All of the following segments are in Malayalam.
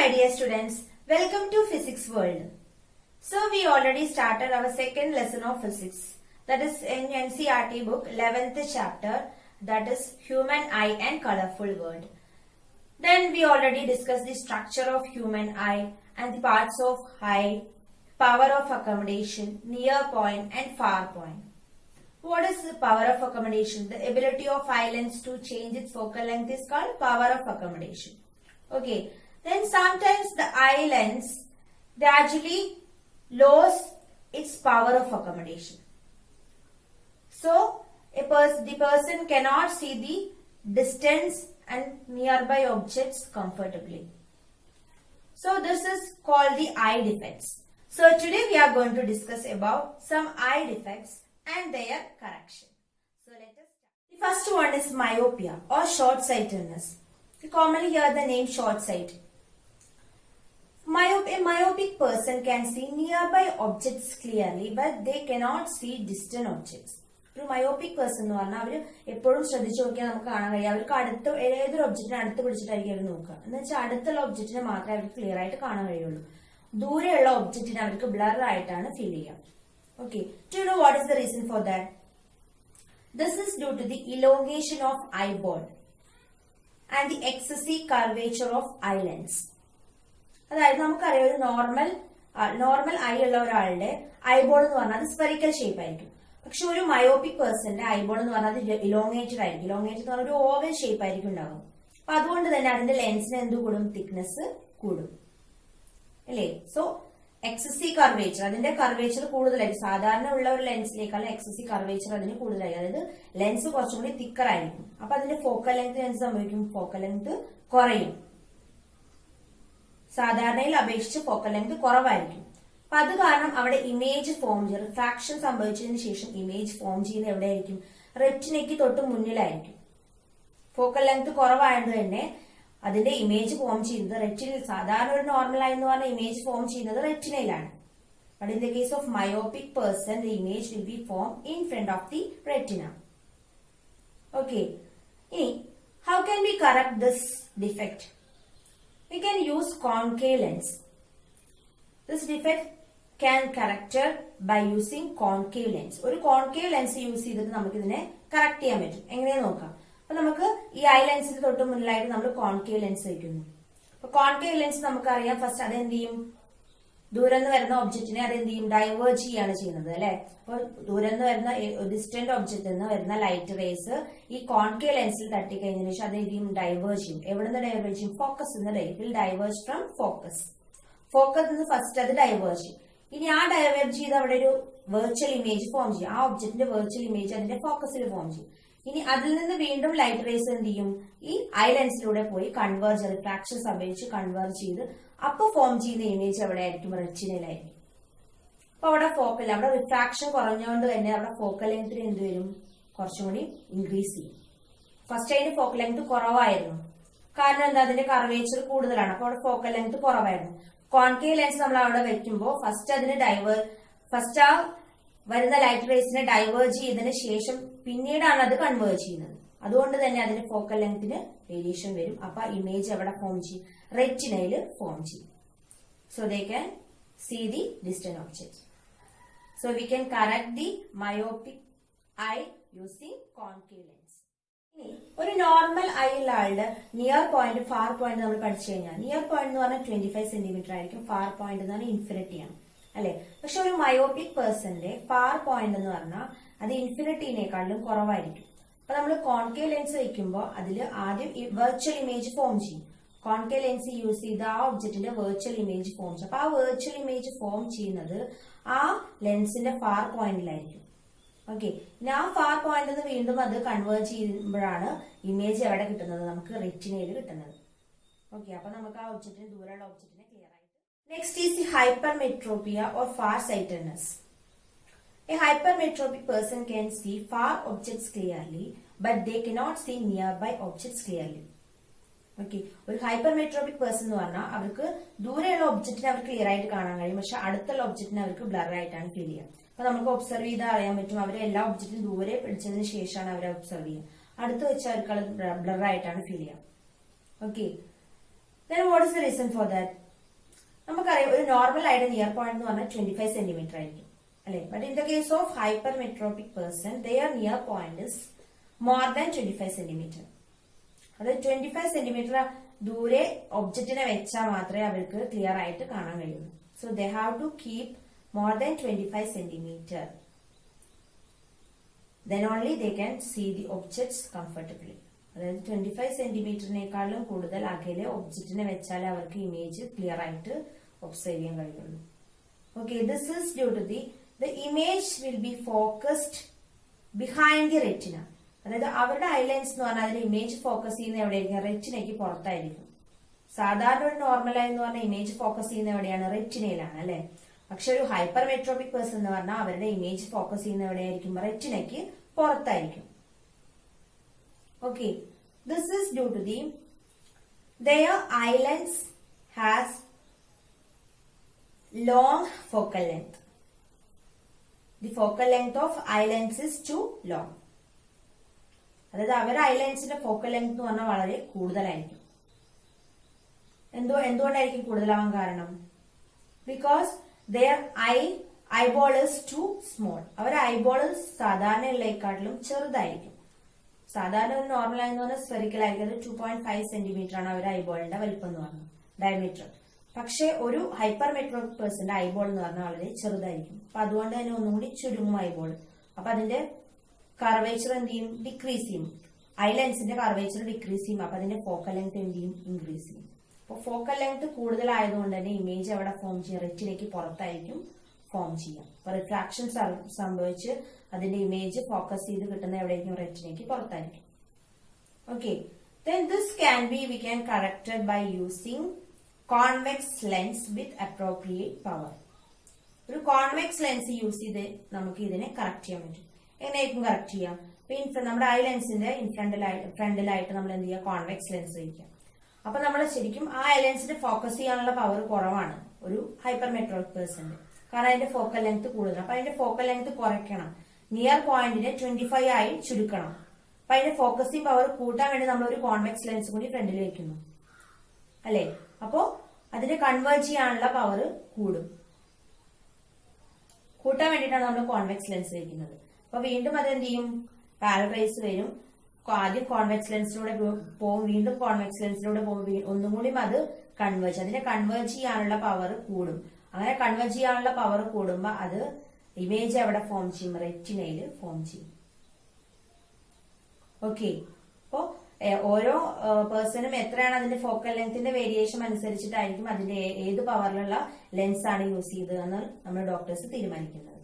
my dear students, welcome to Physics World. So we already started our second lesson of physics, that is in NCERT book 11th chapter, that is Human Eye and Colorful World. Then we already discussed the structure of human eye and the parts of eye, power of accommodation, near point and far point. What is the power of accommodation? The ability of eye lens to change its focal length is called power of accommodation. Okay. Then sometimes the eye lens gradually loses its power of accommodation. So, the person cannot see the distance and nearby objects comfortably. So, this is called the eye defects. So, today we are going to discuss about some eye defects and their correction. So, let us start. The first one is myopia or short-sightedness. You commonly hear the name short sight. A myopic person can see nearby objects clearly, but they cannot see distant objects. ഒരു മയോപിക് പേഴ്സൺ എന്ന് പറഞ്ഞാൽ അവർ എപ്പോഴും ശ്രദ്ധിച്ചു നോക്കിയാൽ നമുക്ക് കാണാൻ കഴിയും. അവർക്ക് അടുത്ത് ഏതൊരു ഒബ്ജക്റ്റിനെ അടുത്ത് പിടിച്ചിട്ടായിരിക്കും അവർ നോക്കുക. എന്ന് വെച്ചാൽ അടുത്തുള്ള ഒബ്ജക്റ്റിനെ മാത്രമേ അവർക്ക് ക്ലിയർ ആയിട്ട് കാണാൻ കഴിയുള്ളൂ. ദൂരെയുള്ള ഒബ്ജക്റ്റിനെ അവർക്ക് ബ്ലർ ആയിട്ടാണ് ഫീൽ ചെയ്യുക. Okay, do you know what is the reason for that? This is due to the elongation of eyeball and the excessive curvature of eye lens. അതായത് നമുക്കറിയാം ഒരു നോർമൽ ഐ ഉള്ള ഒരാളുടെ ഐബോൾ എന്ന് പറഞ്ഞാൽ അത് സ്ഫെറിക്കൽ ഷേപ്പ് ആയിരിക്കും. പക്ഷെ ഒരു മയോപിക് പേഴ്സന്റെ ഐബോൾ എന്ന് പറഞ്ഞാൽ അത് ഇലോങ്ങേറ്റഡ് ആയിരിക്കും. ഇലോങ്ങേറ്റഡ് എന്ന് പറഞ്ഞാൽ ഒരു ഓവൽ ഷേപ്പ് ആയിരിക്കും ഉണ്ടാകും. അപ്പൊ അതുകൊണ്ട് തന്നെ അതിന്റെ ലെൻസിന് എന്ത് കൂടും? തിക്നെസ് കൂടും അല്ലേ? സോ എക്സസീവ് കർവേച്ചർ, അതിന്റെ കർവേച്ചർ കൂടുതലായിരിക്കും. സാധാരണ ഉള്ള ഒരു ലെൻസിനേക്കാളും എക്സസീവ് കർവേച്ചർ അതിന് കൂടുതലായിരിക്കും. അതായത് ലെൻസ് കുറച്ചും കൂടി തിക്കർ ആയിരിക്കും. അപ്പൊ അതിന്റെ ഫോക്കൽ ലെങ്ത് എന്ത് സംഭവിക്കും? ഫോക്കൽ ലെങ്ത് കുറയും. സാധാരണയിൽ അപേക്ഷിച്ച് ഫോക്കൽ ലെങ്ത് കുറവായിരിക്കും. അപ്പൊ അത് കാരണം അവിടെ ഇമേജ് ഫോം ചെയ്യും. റിഫ്രാക്ഷൻ സംഭവിച്ചതിന് ശേഷം ഇമേജ് ഫോം ചെയ്യുന്നത് എവിടെയായിരിക്കും? റെറ്റിനയ്ക്ക് തൊട്ട് മുന്നിലായിരിക്കും. ഫോക്കൽ ലെങ്ത് കുറവായത് തന്നെ അതിന്റെ ഇമേജ് ഫോം ചെയ്യുന്നത് റെറ്റിനയിൽ. സാധാരണ ഒരു നോർമൽ ആയി എന്ന് പറഞ്ഞാൽ ഇമേജ് ഫോം ചെയ്യുന്നത് റെറ്റിനയിലാണ്. But in the case of myopic person the image will be form in front of the retina. Okay, ഇനി how can we correct this defect? We can use concave lens. This defect can corrected by using concave lens. ഒരു concave lens യൂസ് ചെയ്തിട്ട് നമുക്ക് ഇതിനെ കറക്റ്റ് ചെയ്യാൻ പറ്റും. എങ്ങനെയാ നോക്കാം. അപ്പൊ നമുക്ക് ഈ ഐ ലെൻസിന് തൊട്ട് മുന്നിലായിട്ട് നമ്മൾ കോൺകേവ് ലെൻസ് വയ്ക്കുന്നു. അപ്പൊ കോൺകേവ് ലെൻസ് നമുക്കറിയാം ഫസ്റ്റ് അതെന്ത് ചെയ്യും? ദൂരം നിന്ന് വരുന്ന ഒബ്ജക്റ്റിനെ അതെന്ത് ചെയ്യും? ഡൈവേർജ് ചെയ്യാണ് ചെയ്യുന്നത് അല്ലെ? അപ്പൊ ദൂരം നിന്ന് വരുന്ന ഡിസ്റ്റന്റ് ഒബ്ജക്റ്റിൽ നിന്ന് വരുന്ന ലൈറ്റ് റേസ് ഈ കോൺകേവ് ലെൻസിൽ തട്ടിക്കഴിഞ്ഞതിന് ശേഷം അത് എന്ത് ചെയ്യും? ഡൈവേർജ് ചെയ്യും. എവിടെ നിന്ന് ഡൈവേർജ് ചെയ്യും? Focus will diverge from focus. Focus നിന്ന് ഫസ്റ്റ് അത് ഡൈവേർജ് ചെയ്യും. ഇനി ആ ഡൈവേർജ് ചെയ്ത് അവിടെ ഒരു വെർച്വൽ ഇമേജ് ഫോം ചെയ്യും. ആ ഒബ്ജക്റ്റിന്റെ വെർച്വൽ ഇമേജ് അതിന്റെ ഫോക്കസിൽ ഫോം ചെയ്യും. ഇനി അതിൽ നിന്ന് വീണ്ടും ലൈറ്റ് റേസ് എന്ത് ചെയ്യും? ഈ ഐ ലെൻസിലൂടെ പോയി കൺവേർജ്, റിഫ്രാക്ഷൻ സംഭവിച്ച് കൺവേർജ് ചെയ്ത് അപ്പൊ ഫോം ചെയ്യുന്ന ഇമേജ് എവിടെ ആയിരിക്കും? റെറ്റിനയിലായിരിക്കും. അപ്പൊ അവിടെ അവിടെ റിഫ്രാക്ഷൻ കുറഞ്ഞുകൊണ്ട് തന്നെ അവിടെ ഫോക്കൽ ലെങ്ത്തിന് എന്ത് വരും? കുറച്ചും കൂടി ഇൻക്രീസ് ചെയ്യും. ഫസ്റ്റ് അതിന്റെ ഫോക്കൽ ലെങ്ത് കുറവായിരുന്നു. കാരണം എന്താ? അതിന്റെ കർവേച്ചർ കൂടുതലാണ്. അപ്പൊ അവിടെ ഫോക്കൽ ലെങ്ത് കുറവായിരുന്നു. കോൺകേവ് ലെൻസ് നമ്മൾ അവിടെ വെക്കുമ്പോൾ ഫസ്റ്റ് ആ വരുന്ന ലൈറ്റ് റേസിനെ ഡൈവേർജ് ചെയ്തതിന് ശേഷം പിന്നീടാണ് അത് കൺവേർജ് ചെയ്യുന്നത്. അതുകൊണ്ട് തന്നെ അതിന്റെ ഫോക്കൽ ലെങ്ത്തിന് വേരിയേഷൻ വരും. അപ്പൊ ഇമേജ് എവിടെ ഫോം ചെയ്യും? റെറ്റിനയിൽ ഫോം ചെയ്യും. So they can see the distant object. So we can correct the myopic eye using concave lens. ഇനി ഒരു നോർമൽ ഐ ഉള്ള ആളുടെ നിയർ പോയിന്റ്, ഫാർ പോയിന്റ് നമ്മൾ പഠിച്ചു കഴിഞ്ഞാൽ നിയർ പോയിന്റ് എന്ന് പറഞ്ഞാൽ 25 സെന്റിമീറ്റർ ആയിരിക്കും. ഫാർ പോയിന്റ് എന്ന് പറഞ്ഞാൽ ഇൻഫിനിറ്റിയാണ് അല്ലെ? പക്ഷെ ഒരു മയോപിക് പേഴ്സന്റെ ഫാർ പോയിന്റ് എന്ന് പറഞ്ഞാൽ അത് ഇൻഫിനിറ്റിനേക്കാളും കുറവായിരിക്കും. അപ്പൊ നമ്മൾ കോൺകേവ് ലെൻസ് വെക്കുമ്പോൾ അതിൽ ആദ്യം വെർച്വൽ ഇമേജ് ഫോം ചെയ്യും. കോൺകേവ് ലെൻസ് യൂസ് ചെയ്ത് ആ ഒബ്ജക്റ്റിന്റെ വെർച്വൽ ഇമേജ് ഫോം ചെയ്യും. അപ്പൊ ആ വെർച്വൽ ഇമേജ് ഫോം ചെയ്യുന്നത് ആ ലെൻസിന്റെ ഫാർ പോയിന്റിലായിരിക്കും. ഓക്കെ, ഇനി ആ ഫാർ പോയിന്റ് നിന്ന് വീണ്ടും അത് കൺവേർജ് ചെയ്യുമ്പോഴാണ് ഇമേജ് എവിടെ കിട്ടുന്നത്? നമുക്ക് റെറ്റിനയിൽ കിട്ടുന്നത്. ഓക്കെ, അപ്പൊ നമുക്ക് ആ ഒബ്ജക്റ്റിന് ദൂരെയുള്ള ഒബ്ജക്റ്റിനെ ക്ലിയർ ആയിട്ട്. Next is the hypermetropia or far sightedness. A hypermetropic person can see far objects clearly, but they cannot see nearby objects clearly. Okay, ഒരു ഹൈപ്പർമെട്രോപിക് പേഴ്സൺ എന്ന് പറഞ്ഞാൽ അവർക്ക് ദൂരെയുള്ള ഒബ്ജക്റ്റിനെ അവർക്ക് ക്ലിയർ ആയിട്ട് കാണാൻ കഴിയും. പക്ഷെ അടുത്തുള്ള ഒബ്ജക്റ്റിനെ അവർക്ക് ബ്ലർ ആയിട്ടാണ് ഫീൽ ചെയ്യുക. അപ്പൊ നമുക്ക് ഒബ്സർവ് ചെയ്താൽ അറിയാൻ പറ്റും അവരെ എല്ലാ ഒബ്ജക്റ്റിനും ദൂരെ പിടിച്ചതിന് ശേഷമാണ് അവരെ ഒബ്സർവ് ചെയ്യുക. അടുത്ത് വെച്ച് അവർക്ക് ബ്ലർ ആയിട്ടാണ് ഫീൽ ചെയ്യുക. Okay. Then what is the reason for that? നമുക്കറിയാം ഒരു നോർമൽ ആയിട്ട് നിയർ പോയിന്റ് എന്ന് പറഞ്ഞാൽ 25 സെന്റിമീറ്റർ ആയിരിക്കും അല്ലെ. But in the case of hypermetropic person their near point is more than 25 centimetre. അതായത് 25 സെന്റിമീറ്റർ ദൂരെ ഒബ്ജക്റ്റിനെ വെച്ചാൽ മാത്രമേ അവർക്ക് ക്ലിയർ ആയിട്ട് കാണാൻ കഴിയുള്ളൂ. So they have to keep more than 25 centimetre. Then only they can see the objects comfortably. അതായത് 25 സെന്റിമീറ്ററിനേക്കാളും കൂടുതൽ അകലെ ഒബ്ജക്റ്റിനെ വെച്ചാൽ അവർക്ക് ഇമേജ് ക്ലിയർ ആയിട്ട് ഒബ്സർവ് ചെയ്യാൻ കഴിയുള്ളൂ. Okay, this is due to the image will be focused behind the retina. അതായത് അവരുടെ ഐലൻസ് എന്ന് പറഞ്ഞാൽ അതിന്റെ ഇമേജ് ഫോക്കസ് ചെയ്യുന്ന എവിടെയായിരിക്കും? റെറ്റിനയ്ക്ക് പുറത്തായിരിക്കും. സാധാരണ ഒരു നോർമലായി എന്ന് പറഞ്ഞാൽ ഇമേജ് ഫോക്കസ് ചെയ്യുന്ന എവിടെയാണ്? റെറ്റിനയിലാണ് അല്ലെ. പക്ഷെ ഒരു ഹൈപ്പർ മെട്രോപിക് പേഴ്സൺ എന്ന് പറഞ്ഞാൽ അവരുടെ ഇമേജ് ഫോക്കസ് ചെയ്യുന്ന എവിടെയായിരിക്കും? റെറ്റിനയ്ക്ക് പുറത്തായിരിക്കും. Okay, this is due to their eyelens has long focal length. The focal length of eyelens is too long. അതായത് അവരുടെ ഐലൻസിന്റെ ഫോക്കൽ ലെങ്ത് എന്ന് പറഞ്ഞാൽ വളരെ കൂടുതലായിരിക്കും. എന്തുകൊണ്ടായിരിക്കും കൂടുതലാവാൻ കാരണം? Because their eyeball is too small. അവരുടെ ഐബോൾ സാധാരണയുള്ളതിനെക്കാട്ടിലും ചെറുതായിരിക്കും. സാധാരണ ഒരു നോർമൽ ആയെന്ന് പറഞ്ഞാൽ സ്ഫെറിക്കൽ ആയിരിക്കും. 2.5 സെന്റിമീറ്റർ ആണ് അവരുടെ ഐബോളിന്റെ വലിപ്പം എന്ന് പറഞ്ഞത്, ഡയമീറ്റർ. പക്ഷെ ഒരു ഹൈപ്പർ മെട്രോപിക് പേഴ്സന്റെ ഐബോൾ എന്ന് പറഞ്ഞാൽ വളരെ ചെറുതായിരിക്കും. അപ്പൊ അതുകൊണ്ട് തന്നെ ഒന്നുകൂടി ചുരുങ്ങും ഐബോൾ. അപ്പൊ അതിന്റെ കർവേച്ചർ എന്ത് ചെയ്യും? ഡിക്രീസ് ചെയ്യും. ഐലൻസിന്റെ കർവേച്ചർ ഡിക്രീസ് ചെയ്യും. അപ്പൊ അതിന്റെ ഫോക്കൽ ലെങ്ത് എന്ത് ചെയ്യും? ഇൻക്രീസ് ചെയ്യും. അപ്പൊ ഫോക്കൽ ലെങ്ത് കൂടുതലായതുകൊണ്ട് തന്നെ ഇമേജ് അവിടെ ഫോം ചെയ്യാം, റെറ്റിനയ്ക്ക് പുറത്തായിരിക്കും ഫോം ചെയ്യാം. അപ്പൊ റിഫ്രാക്ഷൻ സംഭവിച്ച് അതിന്റെ ഇമേജ് ഫോക്കസ് ചെയ്ത് കിട്ടുന്ന എവിടെയായിരിക്കും? റെറ്റിനയ്ക്ക് പുറത്തായിരിക്കും. Okay, then this can be we can corrected by using convex lens with appropriate power. ഒരു കോൺവെക്സ് ലെൻസ് യൂസ് ചെയ്ത് നമുക്ക് ഇതിനെ കറക്റ്റ് ചെയ്യാൻ പറ്റും. എങ്ങനെയായിരിക്കും കറക്റ്റ് ചെയ്യാം? നമ്മുടെ ഐ ലെൻസിന്റെ ഫ്രണ്ടിലായിട്ട് നമ്മൾ എന്ത് ചെയ്യുക? കോൺവെക്സ് ലെൻസ് വയ്ക്കാം. അപ്പൊ നമ്മൾ ശരിക്കും ആ ഐ ലെൻസിന്റെ ഫോക്കസ് ചെയ്യാനുള്ള പവർ കുറവാണ് ഒരു ഹൈപ്പർ മെട്രോപിക് പേഴ്സന്റെ. കാരണം അതിന്റെ ഫോക്കൽ ലെങ്ത് കൂടുതലാണ്. അപ്പൊ അതിന്റെ ഫോക്കൽ ലെങ്ത് കുറയ്ക്കണം. നിയർ പോയിന്റിനെ 25 ആയി ചുരുക്കണം. അപ്പൊ അതിന്റെ ഫോക്കസിംഗ് പവർ കൂട്ടാൻ വേണ്ടി നമ്മൾ ഒരു കോൺവെക്സ് ലെൻസ് കൂടി ഫ്രണ്ടിൽ വെക്കുന്നു അല്ലെ. അപ്പോ അതിനെ കൺവേർട്ട് ചെയ്യാനുള്ള പവർ കൂടും. കൂട്ടാൻ വേണ്ടിയിട്ടാണ് നമ്മൾ കോൺവെക്സ് ലെൻസ് വെക്കുന്നത്. അപ്പൊ വീണ്ടും അതെന്ത് ചെയ്യും? പാരലൈസ് വരും. ആദ്യം കോൺവെക്സ് ലെൻസിലൂടെ പോകും, വീണ്ടും കോൺവെക്സ് ലെൻസിലൂടെ പോകും, ഒന്നും കൂടി അത് അതിനെ കൺവേർട്ട് ചെയ്യാനുള്ള പവർ കൂടും. അങ്ങനെ കൺവേർട്ട് ചെയ്യാനുള്ള പവർ കൂടുമ്പോ അത് ഇമേജ് എവിടെ ഫോം ചെയ്യും? റെറ്റിനയിൽ ഫോം ചെയ്യും. ഓക്കെ, അപ്പോ ഓരോ പേഴ്സണും എത്രയാണ് അതിന്റെ ഫോക്കൽ ലെങ്ത്തിന്റെ വേരിയേഷൻ അനുസരിച്ചിട്ടായിരിക്കും അതിന്റെ ഏത് പവറിലുള്ള ലെൻസ് ആണ് യൂസ് ചെയ്തതെന്ന് നമ്മൾ ഡോക്ടേഴ്സ് തീരുമാനിക്കുന്നത്.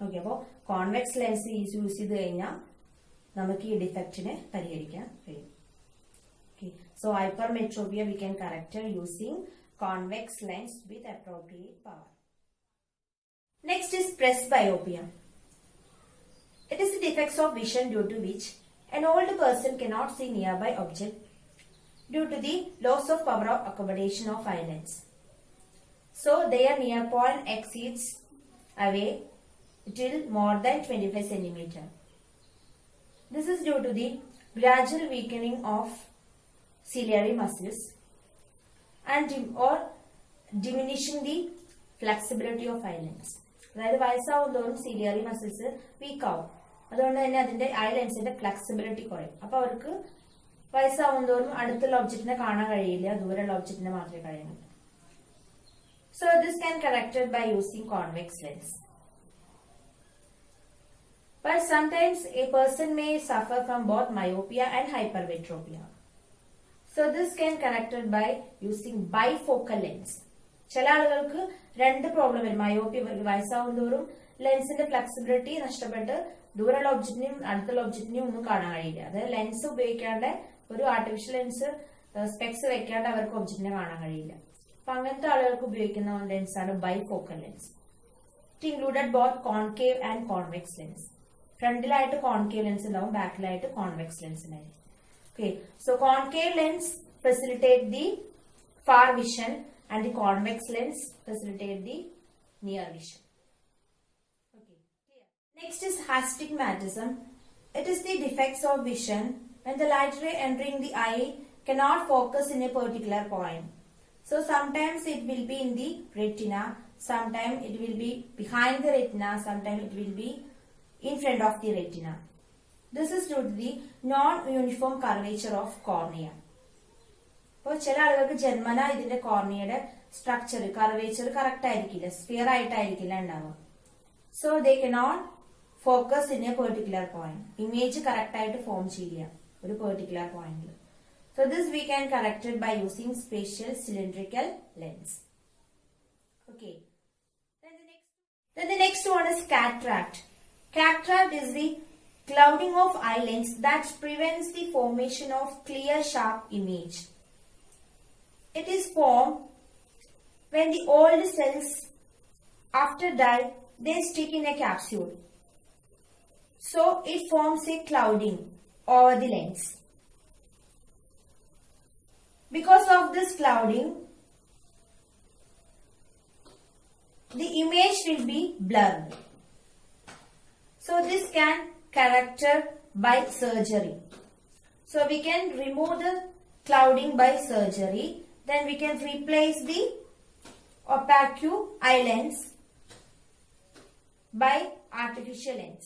ഓക്കെ, അപ്പോ കോൺവെക്സ് ലെൻസ് യൂസ് ചെയ്ത് കഴിഞ്ഞാൽ നമുക്ക് ഈ ഡിഫക്റ്റിനെ പരിഹരിക്കാൻ കഴിയും. Okay, so hypermetropia we can correct using convex lens with appropriate power. Next is presbyopia. It is the defects of vision due to which an old person cannot see nearby object due to the loss of power of accommodation of eye lens. So their near point exceeds away till more than 25 centimeter. This is due to the gradual weakening of ciliary muscles and or diminishing the flexibility of eye lens. അതായത് വയസ്സാവും തോറും സിലിയറി മസിൽസ് വീക്ക് ആവും. അതുകൊണ്ട് തന്നെ അതിന്റെ ഐ ലെൻസിന്റെ ഫ്ലെക്സിബിലിറ്റി കുറയും. അപ്പൊ അവർക്ക് വയസ്സാവും തോറും അടുത്തുള്ള ഒബ്ജക്റ്റിനെ കാണാൻ കഴിയില്ല, ദൂരെയുള്ള ഒബ്ജക്റ്റിനെ മാത്രമേ കഴിയുള്ളൂ. So this can corrected by using convex lens. But sometimes a person may suffer from both myopia and hypermetropia. So this can corrected by using bifocal lens. ചില ആളുകൾക്ക് രണ്ട് പ്രോബ്ലം വരും. മയോപ്പിയ വയസ്സാവും തോറും ലെൻസിന്റെ ഫ്ലെക്സിബിലിറ്റി നഷ്ടപ്പെട്ട് ദൂരെയുള്ള ഒബ്ജക്റ്റിനെയും അടുത്തുള്ള ഒബ്ജക്റ്റിനെയും ഒന്നും കാണാൻ കഴിയില്ല. അതായത് ലെൻസ് ഉപയോഗിക്കാണ്ട് ഒരു ആർട്ടിഫിഷ്യൽ ലെൻസ് സ്പെക്സ് വെക്കാണ്ട് അവർക്ക് ഒബ്ജക്റ്റിനെ കാണാൻ കഴിയില്ല. അപ്പൊ അങ്ങനത്തെ ആളുകൾക്ക് ഉപയോഗിക്കുന്ന ലെൻസാണ് bifocal lens. It included both concave and convex lens. ഫ്രണ്ടിലായിട്ട് കോൺകേവ് ലെൻസ് ഉണ്ടാവും, ബാക്കിലായിട്ട് കോൺവെക്സ് ലെൻസ് ഉണ്ടായിരിക്കും. Okay, so concave lens facilitate the far vision and the convex lens facilitate the near vision. Okay, clear. Next is astigmatism. It is the defects of vision when the light ray entering the eye cannot focus in a particular point So sometimes it will be in the retina, sometimes it will be behind the retina, sometimes it will be in front of the retina. This is due to the non-uniform curvature of cornea. അപ്പോൾ ചില ആളുകൾക്ക് ജന്മന ഇതിന്റെ കോർണിയയുടെ സ്ട്രക്ചർ കർവേച്ചർ കറക്റ്റ് ആയിരിക്കില്ല, സ്ഫിയർ ആയിട്ടായിരിക്കില്ല ഉണ്ടാവുക. So they cannot focus in A particular point. Image correct ആയിട്ട് ഫോം ചെയ്യില്ല ഒരു പെർട്ടിക്കുലർ പോയിന്റിൽ. So this we can correct it by using spatial cylindrical lens. Okay. Then the next one is cataract. Cataract is the clouding of eye lens that prevents the formation of clear sharp image. It is formed when the old cells after die they stick in a capsule. So it forms a clouding over the lens. Because of this clouding, the image will be blurred. So this can corrected by surgery. So we can remove the clouding by surgery. Then we can replace the opaque eye lens by artificial lens.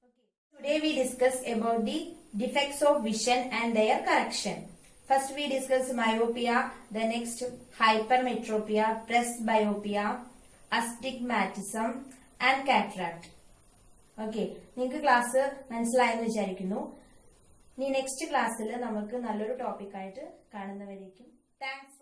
Okay. Today we discuss about the defects of vision and their correction. First we discuss myopia, the next hypermetropia, presbyopia, astigmatism and cataract. Okay, നിങ്ങൾക്ക് ക്ലാസ് മനസ്സിലായെന്ന് വിചാരിക്കുന്നു. ഇനി നെക്സ്റ്റ് ക്ലാസ്സിൽ നമുക്ക് നല്ലൊരു ടോപ്പിക് ആയിട്ട് കാണുന്നവരേക്കും. താങ്ക്സ്.